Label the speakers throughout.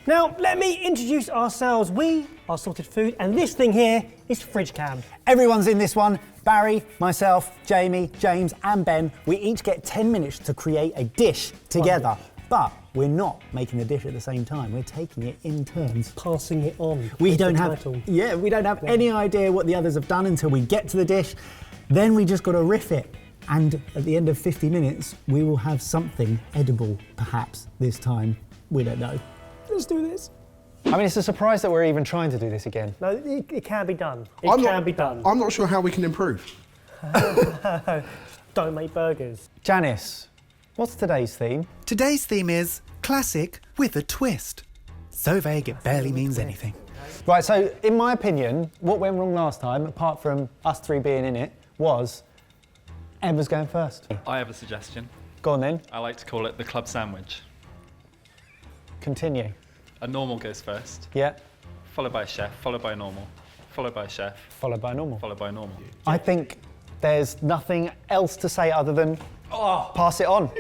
Speaker 1: Now, let me introduce ourselves. We are Sorted Food, and this thing here is Fridge Cam.
Speaker 2: Everyone's in this one. Barry, myself, Jamie, James and Ben. We each get 10 minutes to create a dish together. But we're not making the dish at the same time. We're taking it in turns.
Speaker 1: Passing it on.
Speaker 2: We don't have any idea what the others have done until we get to the dish. Then we just got to riff it. And at the end of 50 minutes, we will have something edible, perhaps, this time. We don't know.
Speaker 1: Let's do this.
Speaker 3: I mean, it's a surprise that we're even trying to do this again.
Speaker 1: No, it can be done. It can be done.
Speaker 4: I'm not sure how we can improve.
Speaker 1: Don't make burgers.
Speaker 3: Janice, what's today's theme?
Speaker 5: Today's theme is classic with a twist. So vague it barely means anything.
Speaker 3: Right, so in my opinion, what went wrong last time, apart from us three being in it, was Emma's going first.
Speaker 6: I have a suggestion.
Speaker 3: Go on then.
Speaker 6: I like to call it the club sandwich.
Speaker 3: Continue.
Speaker 6: A normal goes first,
Speaker 3: Yeah.
Speaker 6: followed by a chef, followed by a normal, followed by a chef,
Speaker 3: Followed by normal.
Speaker 6: followed by a normal.
Speaker 3: I think there's nothing else to say other than pass it on.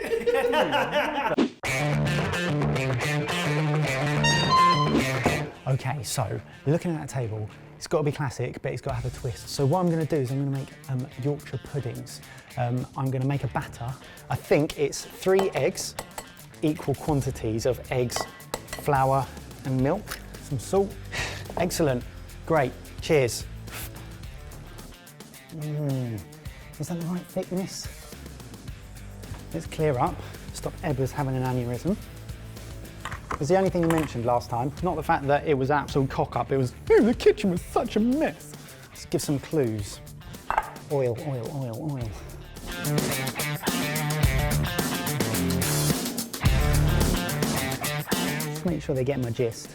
Speaker 3: Okay, so looking at that table, it's got to be classic, but it's got to have a twist. So what I'm going to do is I'm going to make Yorkshire puddings. I'm going to make a batter. I think it's 3 eggs, equal quantities of eggs, flour and milk, some salt. Excellent, great, cheers. Is that the right thickness? Let's clear up, stop Ebba's having an aneurysm. It was the only thing you mentioned last time, not the fact that it was absolute cock up, it was, oh, the kitchen was such a mess. Let's give some clues. Oil, oil, oil, oil. Just make sure they get my gist.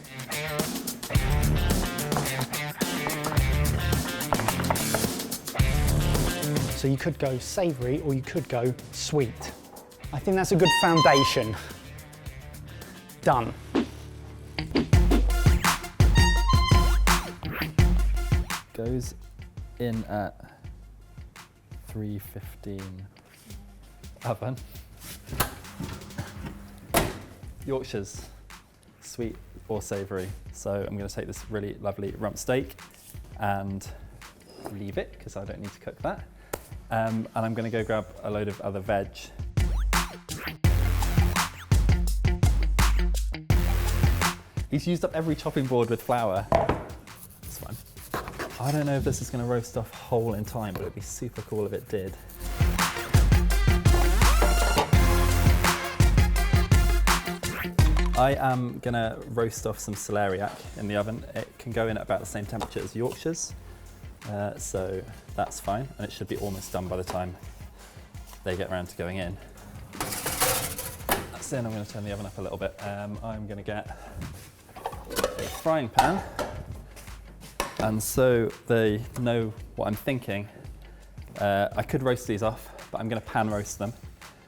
Speaker 3: So you could go savoury or you could go sweet. I think that's a good foundation. Done.
Speaker 6: Goes in at 315 oven. Yorkshire's sweet or savoury. So I'm going to take this really lovely rump steak and leave it because I don't need to cook that. And I'm going to go grab a load of other veg. He's used up every chopping board with flour. It's fine. I don't know if this is going to roast off whole in time, but it'd be super cool if it did. I am going to roast off some celeriac in the oven. It can go in at about the same temperature as Yorkshire's, so that's fine, and it should be almost done by the time they get around to going in. That's in. I'm going to turn the oven up a little bit. I'm going to get a frying pan, and so they know what I'm thinking. I could roast these off, but I'm going to pan roast them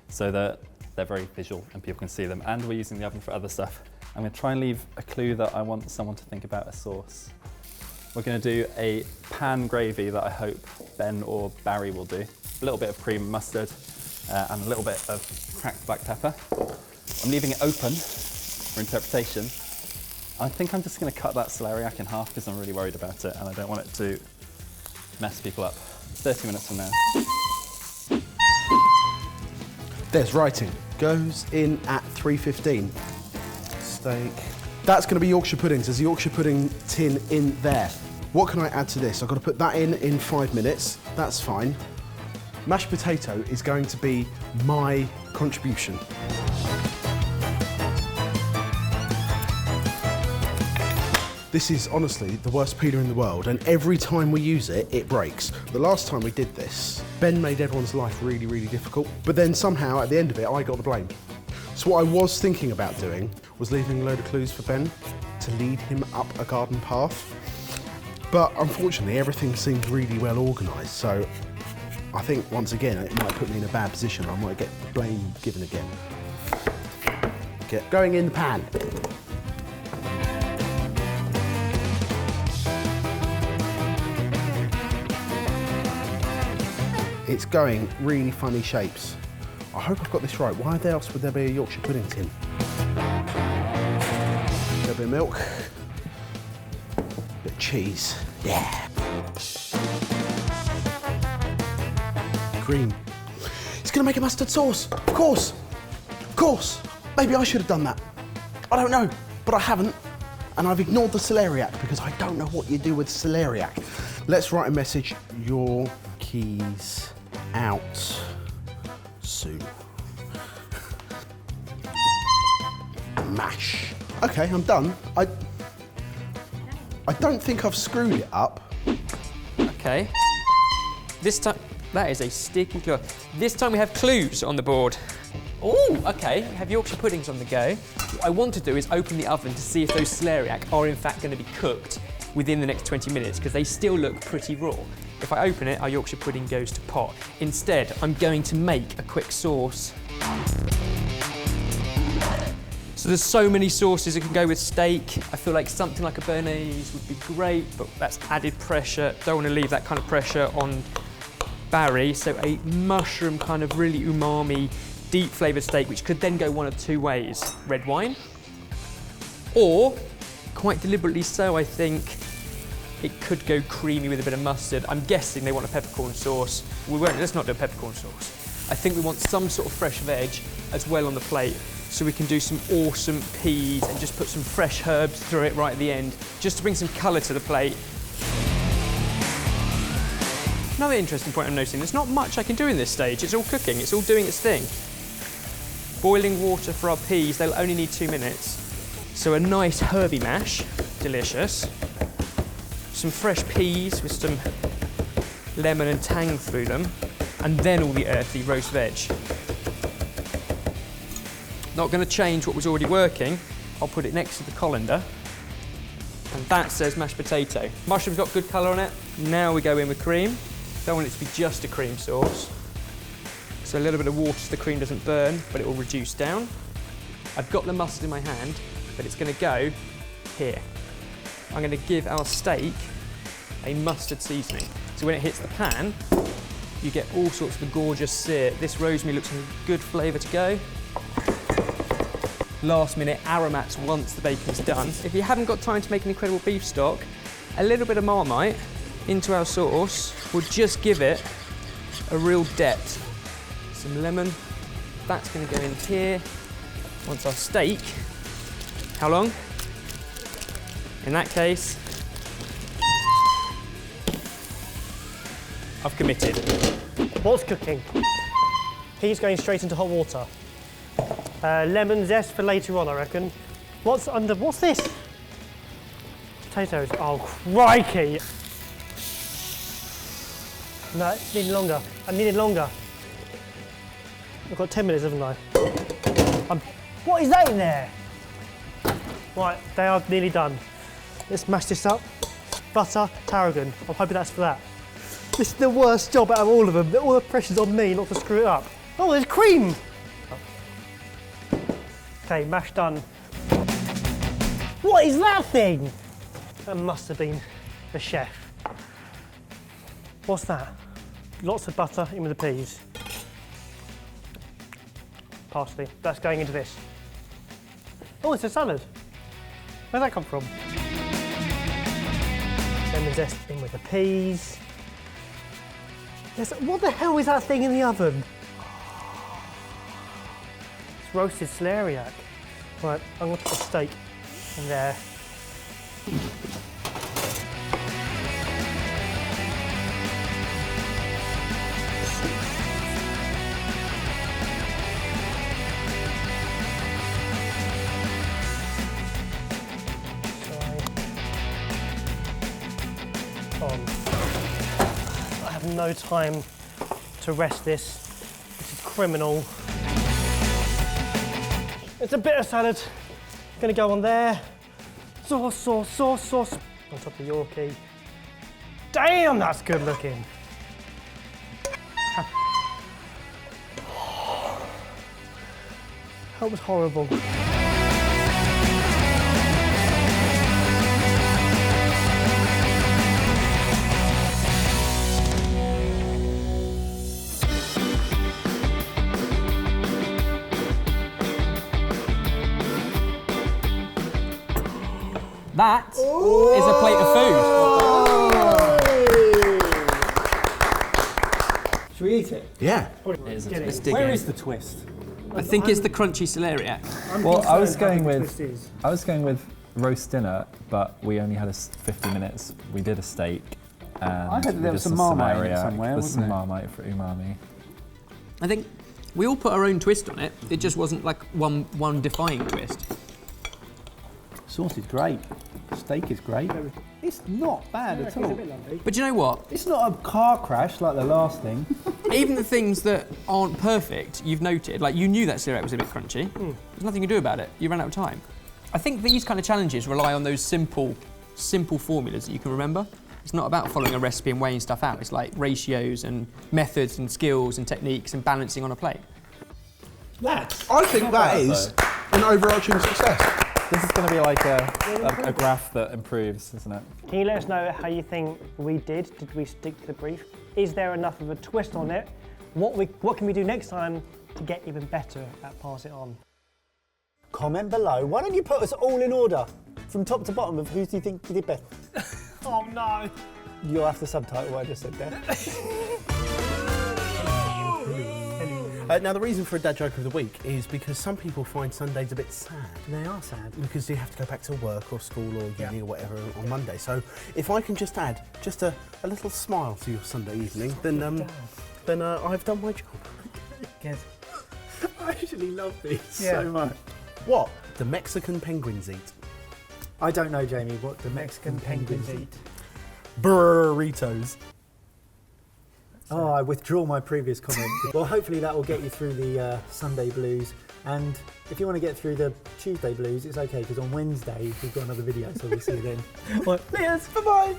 Speaker 6: so that they're very visual and people can see them, and we're using the oven for other stuff. I'm going to try and leave a clue that I want someone to think about a sauce. We're going to do a pan gravy that I hope Ben or Barry will do. A little bit of cream mustard and a little bit of cracked black pepper. I'm leaving it open for interpretation. I think I'm just going to cut that celeriac in half because I'm really worried about it and I don't want it to mess people up. 30 minutes from now.
Speaker 4: There's writing. Goes in at 315. Steak. That's going to be Yorkshire puddings. There's a Yorkshire pudding tin in there. What can I add to this? I've got to put that in 5 minutes. That's fine. Mashed potato is going to be my contribution. This is honestly the worst peeler in the world, and every time we use it, it breaks. The last time we did this, Ben made everyone's life really, really difficult, but then somehow at the end of it, I got the blame. So what I was thinking about doing was leaving a load of clues for Ben to lead him up a garden path. But unfortunately, everything seems really well organised, so I think once again, it might put me in a bad position. I might get blame given again. Get going in the pan. It's going really funny shapes. I hope I've got this right. Why else would there be a Yorkshire pudding tin? A bit of milk, bit of cheese, yeah. Cream. It's gonna make a mustard sauce, of course. Of course. Maybe I should have done that. I don't know, but I haven't. And I've ignored the celeriac because I don't know what you do with celeriac. Let's write a message. Your keys out soon. Mash. Okay, I'm done. I don't think I've screwed it up.
Speaker 7: Okay. This time, that is a sticky cloth. This time we have clues on the board. Oh, okay, we have Yorkshire puddings on the go. What I want to do is open the oven to see if those celeriac are in fact going to be cooked within the next 20 minutes, because they still look pretty raw. If I open it, our Yorkshire pudding goes to pot. Instead, I'm going to make a quick sauce. So there's so many sauces that can go with steak. I feel like something like a béarnaise would be great, but that's added pressure. Don't want to leave that kind of pressure on Barry. So a mushroom kind of really umami, deep flavoured steak, which could then go one of two ways. Red wine, or quite deliberately so, I think, it could go creamy with a bit of mustard. I'm guessing they want a peppercorn sauce. Let's not do a peppercorn sauce. I think we want some sort of fresh veg as well on the plate, so we can do some awesome peas and just put some fresh herbs through it right at the end, just to bring some colour to the plate. Another interesting point I'm noticing, there's not much I can do in this stage. It's all cooking, it's all doing its thing. Boiling water for our peas, they'll only need 2 minutes. So a nice herby mash, delicious. Some fresh peas with some lemon and tang through them, and then all the earthy roast veg. Not going to change what was already working. I'll put it next to the colander, and that says mashed potato. Mushroom's got good colour on it. Now we go in with cream. Don't want it to be just a cream sauce. So a little bit of water so the cream doesn't burn, but it will reduce down. I've got the mustard in my hand, but it's going to go here. I'm going to give our steak a mustard seasoning. So when it hits the pan, you get all sorts of a gorgeous sear. This rosemary looks like a good flavour to go. Last minute aromats once the bacon's done. If you haven't got time to make an incredible beef stock, a little bit of Marmite into our sauce will just give it a real depth. Some lemon, that's going to go in here. Once our steak, how long? In that case, I've committed.
Speaker 1: What's cooking? Peas going straight into hot water. Lemon zest for later on, I reckon. What's this? Potatoes. Oh, crikey! No, it's needed longer. I needed longer. I've got 10 minutes, haven't I? What is that in there? Right, they are nearly done. Let's mash this up. Butter, tarragon. I'm hoping that's for that. This is the worst job out of all of them. All the pressure's on me not to screw it up. Oh, there's cream! Okay, mash done. What is that thing? That must have been the chef. What's that? Lots of butter in with the peas. Parsley. That's going into this. Oh, it's a salad. Where'd that come from? Lemon zest in with the peas. Yes, what the hell is that thing in the oven? It's roasted celeriac. Right, I'm going to put the steak in there. I have no time to rest this. This is criminal. It's a bit of salad. Gonna go on there. Sauce, sauce, sauce, sauce. On top of Yorkie. Damn, that's good looking. That was horrible.
Speaker 7: That is a plate of food.
Speaker 2: Should we eat it?
Speaker 4: Yeah.
Speaker 7: Let's dig
Speaker 3: Where
Speaker 7: in.
Speaker 3: is the twist?
Speaker 7: I think it's the crunchy celeriac.
Speaker 8: Well, I was going with roast dinner, but we only had 50 minutes. We did a steak. And
Speaker 3: I heard there
Speaker 8: we
Speaker 3: was
Speaker 8: did
Speaker 3: some Marmite in it
Speaker 8: celeriac
Speaker 3: somewhere,
Speaker 8: with
Speaker 3: wasn't
Speaker 8: some
Speaker 3: there?
Speaker 8: Marmite for umami.
Speaker 7: I think we all put our own twist on it. It just wasn't like one defining twist.
Speaker 3: Sauce is great. Steak is great. It's not bad at all.
Speaker 7: But you know what?
Speaker 3: It's not a car crash like the last thing.
Speaker 7: Even the things that aren't perfect, you've noted. Like you knew that celeriac was a bit crunchy. There's nothing you can do about it. You ran out of time. I think these kind of challenges rely on those simple formulas that you can remember. It's not about following a recipe and weighing stuff out. It's like ratios and methods and skills and techniques and balancing on a plate.
Speaker 4: I think that is an overarching success.
Speaker 8: This is going to be like a graph that improves, isn't it?
Speaker 1: Can you let us know how you think we did? Did we stick to the brief? Is there enough of a twist on it? What can we do next time to get even better at Pass It On?
Speaker 2: Comment below. Why don't you put us all in order, from top to bottom, of who do you think did best?
Speaker 1: Oh no!
Speaker 2: You'll have to subtitle what I just said there.
Speaker 4: Now, the reason for a dad joke of the week is because some people find Sundays a bit sad.
Speaker 2: They are sad.
Speaker 4: Because you have to go back to work or school or uni or whatever on Monday. So if I can just add just a little smile to your Sunday evening, then I've done my job.
Speaker 2: Yes.
Speaker 3: I actually love these so much.
Speaker 4: What? The Mexican penguins eat.
Speaker 2: I don't know, Jamie, what the Mexican penguins eat.
Speaker 4: Burritos.
Speaker 2: Oh, I withdraw my previous comment. Well, hopefully that will get you through the Sunday blues. And if you want to get through the Tuesday blues, it's okay, because on Wednesday we've got another video, so we'll see you then.
Speaker 3: Yes, bye-bye.